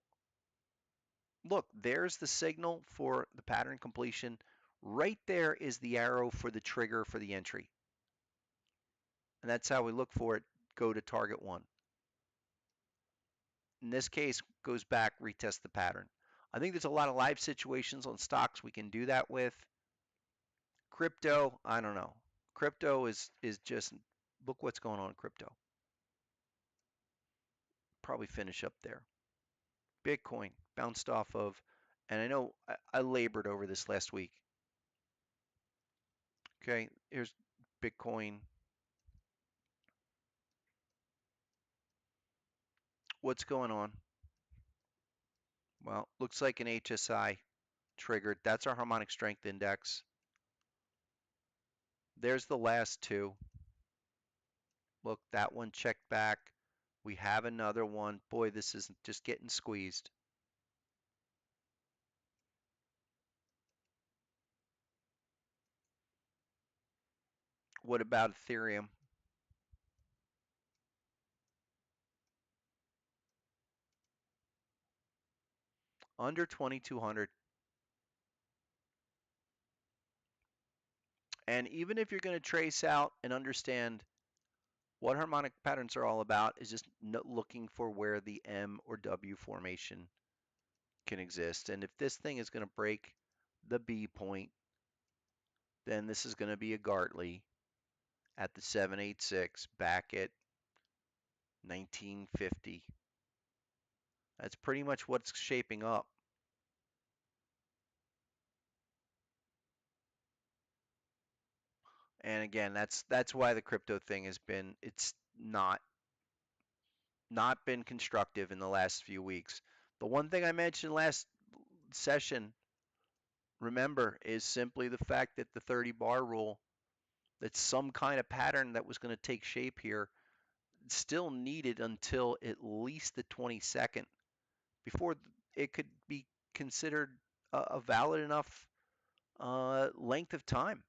Look, there's the signal for the pattern completion. Right there is the arrow for the trigger for the entry. And that's how we look for it. Go to target one. In this case, goes back, retest the pattern. I think there's a lot of live situations on stocks we can do that with. Crypto, I don't know. Crypto is just, look what's going on in crypto. Probably finish up there. Bitcoin bounced off of, and I know I labored over this last week. Okay, here's Bitcoin. What's going on? Well, looks like an HSI triggered. That's our harmonic strength index. There's the last two. Look, that one checked back. We have another one. Boy, this is just getting squeezed. What about Ethereum? Under 2200. And even if you're going to trace out and understand what harmonic patterns are all about, is just looking for where the M or W formation can exist. And if this thing is going to break the B point, then this is going to be a Gartley at the 786 back at 1950. That's pretty much what's shaping up. And again, that's why the crypto thing has been, it's not been constructive in the last few weeks. The one thing I mentioned last session, remember, is simply the fact that the 30 bar rule, that some kind of pattern that was going to take shape here, still needed until at least the 22nd before it could be considered a valid enough length of time.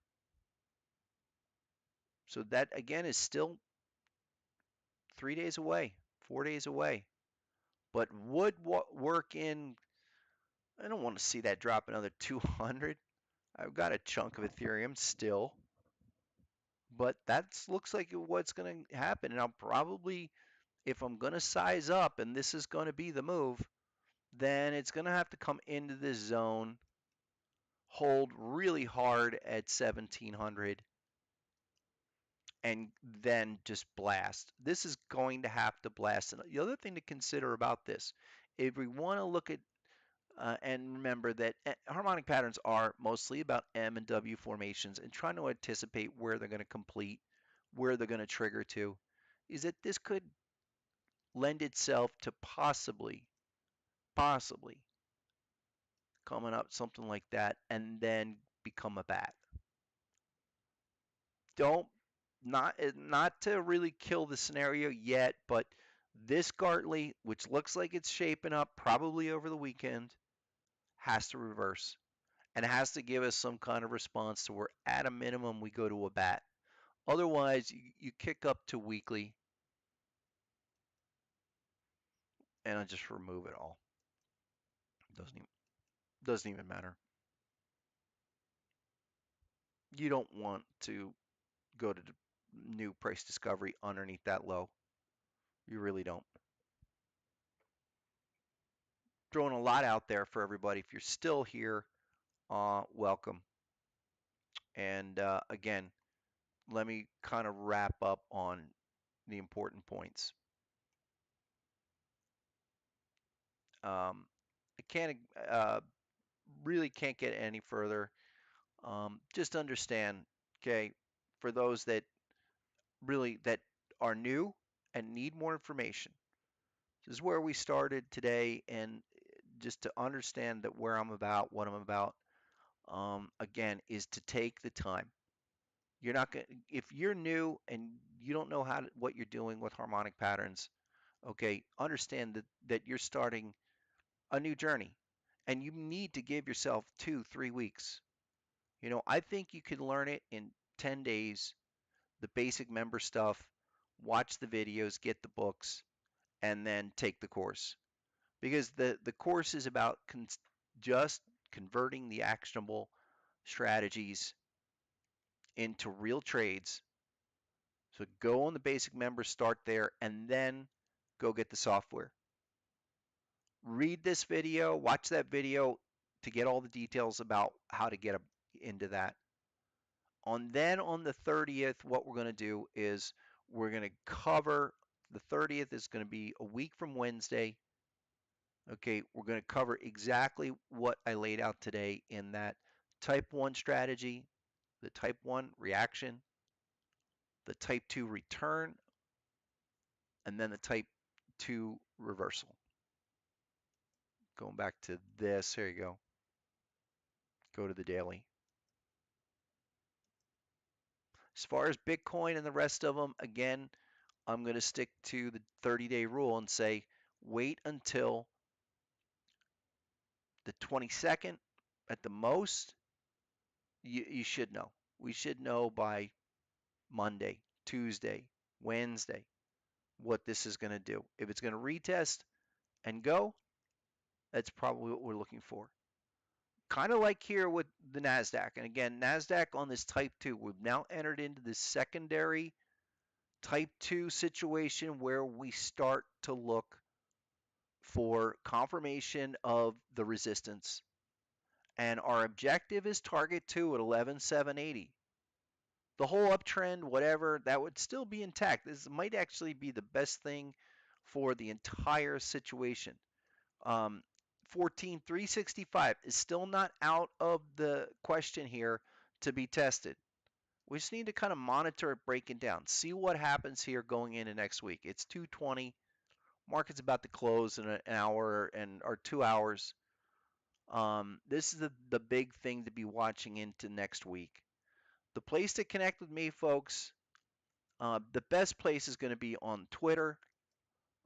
So that again is still 3 days away, 4 days away, but would work in. I don't want to see that drop another 200. I've got a chunk of Ethereum still, but that looks like what's going to happen. And I'll probably, if I'm going to size up and this is going to be the move, then it's going to have to come into this zone, hold really hard at 1700, and then just blast. This is going to have to blast. And the other thing to consider about this, if we want to look at and remember that harmonic patterns are mostly about M and W formations and trying to anticipate where they're going to complete, where they're going to trigger to, is that this could lend itself to possibly coming up something like that and then become a bat. Don't not to really kill the scenario yet, but this Gartley, which looks like it's shaping up probably over the weekend, has to reverse. And it has to give us some kind of response to where at a minimum we go to a bat. Otherwise, you kick up to weekly and I just remove it all. Doesn't even matter. You don't want to go to new price discovery underneath that low. You really don't. Throwing a lot out there for everybody. If you're still here, welcome. And again, let me kind of wrap up on the important points. I can't really can't get any further. Just understand, okay, for those that really that are new and need more information. This is where we started today, and just to understand that where I'm about, what I'm about, again, is to take the time. You're not going to, if you're new and you don't know what you're doing with harmonic patterns, okay, understand that you're starting a new journey and you need to give yourself 2, 3 weeks. I think you can learn it in 10 days, the basic member stuff, watch the videos, get the books, and then take the course. Because the course is about just converting the actionable strategies into real trades. So go on the basic members, start there, and then go get the software. Read this video, watch that video to get all the details about how to get into that. On the 30th, what we're going to do is we're going to cover the 30th is going to be a week from Wednesday. Okay, we're going to cover exactly what I laid out today in that type 1 strategy, the type 1 reaction, the type 2 return, and then the type 2 reversal. Going back to this, here you go. Go to the daily. As far as Bitcoin and the rest of them, again, I'm going to stick to the 30-day rule and say wait until the 22nd at the most. You should know. We should know by Monday, Tuesday, Wednesday what this is going to do. If it's going to retest and go, that's probably what we're looking for. Kind of like here with the Nasdaq. And again, Nasdaq on this type 2, we've now entered into this secondary type 2 situation where we start to look for confirmation of the resistance. And our objective is target 2 at 11,780. The whole uptrend, whatever, that would still be intact. This might actually be the best thing for the entire situation. 14,365 is still not out of the question here to be tested. We just need to kind of monitor it breaking down, see what happens here going into next week. It's 2:20. Market's about to close in an hour and or 2 hours. This is the big thing to be watching into next week. The place to connect with me, folks, the best place is going to be on Twitter,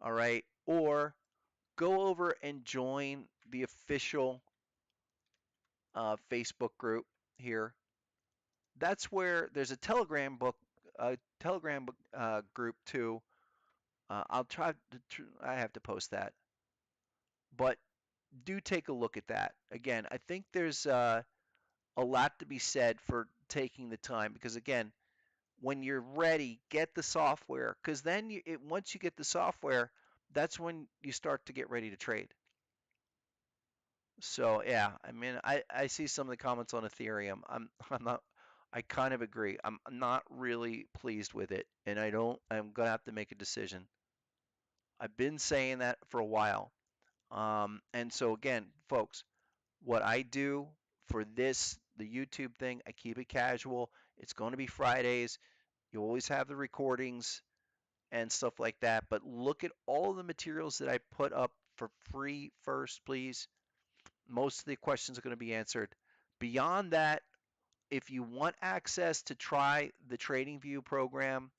all right? Or go over and join the official Facebook group here. That's where there's a Telegram group too. I'll try to. I have to post that, but do take a look at that. Again, I think there's a lot to be said for taking the time because again, when you're ready, get the software because then once you get the software, that's when you start to get ready to trade. So yeah, I mean, I see some of the comments on Ethereum. I'm not. I kind of agree. I'm not really pleased with it, and I'm gonna have to make a decision. I've been saying that for a while. And so again, folks, what I do for the YouTube thing, I keep it casual. It's going to be Fridays. You always have the recordings and stuff like that. But look at all the materials that I put up for free first, please. Most of the questions are going to be answered. Beyond that, if you want access to try the TradingView program,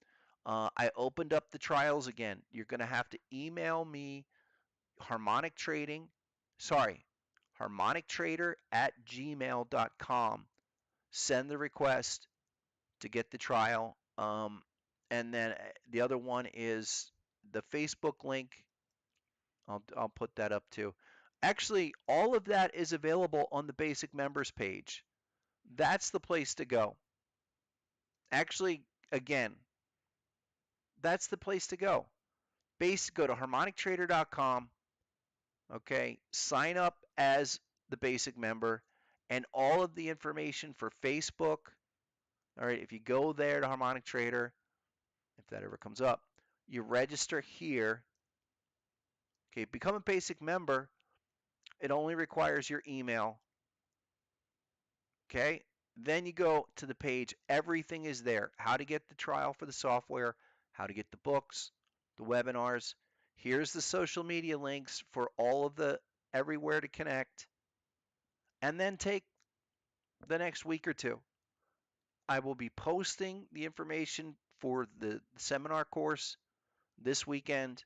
I opened up the trials again. You're going to have to email me harmonic trading, sorry, harmonictrader@gmail.com. Send the request to get the trial. And then the other one is the Facebook link. I'll put that up too. Actually, all of that is available on the basic members page. That's the place to go. Actually, again, that's the place to go Go to harmonictrader.com. Okay, sign up as the basic member, and all of the information for Facebook. All right, if you go there to Harmonic Trader, if that ever comes up, you register here. Okay, become a basic member. It only requires your email. Okay, then you go to the page. Everything is there. How to get the trial for the software, how to get the books, the webinars. Here's the social media links for all of the everywhere to connect. And then take the next week or two. I will be posting the information for the seminar course this weekend.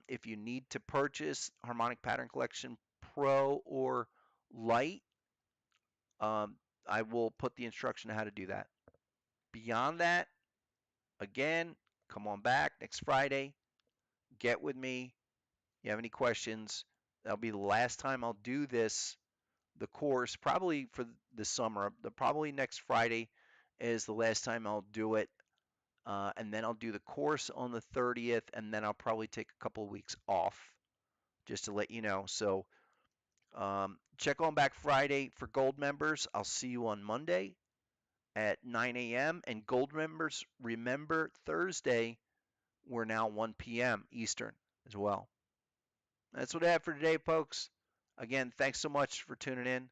If you need to purchase Harmonic Pattern Collection Pro or Lite, I will put the instruction on how to do that. Beyond that, again, come on back next Friday. Get with me. You have any questions? That'll be the last time I'll do this, the course, probably for the summer. Probably next Friday is the last time I'll do it. And then I'll do the course on the 30th, and then I'll probably take a couple of weeks off, just to let you know. So check on back Friday for gold members. I'll see you on Monday at 9 a.m. And gold members, remember Thursday, we're now 1 p.m. Eastern as well. That's what I have for today, folks. Again, thanks so much for tuning in.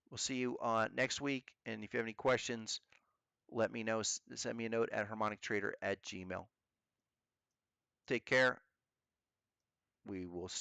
We'll see you next week. And if you have any questions, let me know. Send me a note at harmonictrader@gmail.com. Take care. We will see